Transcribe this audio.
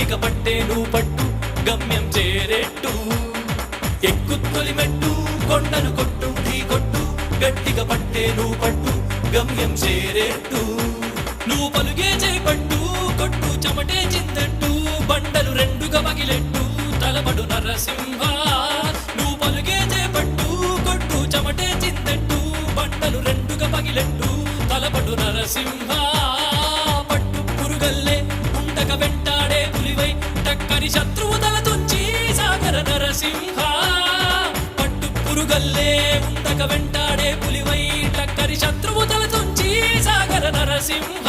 గట్టిగ పట్టేను పట్టు గమ్యం చేరేట్టు ఎక్కుత్తొలి మెట్టు కొండను కొట్టు ఢీ కొట్టు గట్టిగ పట్టేను పట్టు గమ్యం చేరేట్టు నువ్వు పలుగే చేపట్టు కొట్టు చెమటే చిందట్టు బండలు రెండుగా పగిలెట్టు తలబడు నరసింహ నువ్వు పలుగే చేపట్టు కొట్టు చెమటే చిందట్టు బండలు రెండుగా పగిలెట్టు తలబడు నరసింహ పట్టు పురుగల్లే ఉండక వెంటాడే పులివై టక్కరి శత్రువు తల తుంచి సాగర నరసింహ పట్టు పురుగల్లే ఉండక వెంటాడే పులివై టక్కరి శత్రువు తల తుంచి సాగర నరసింహ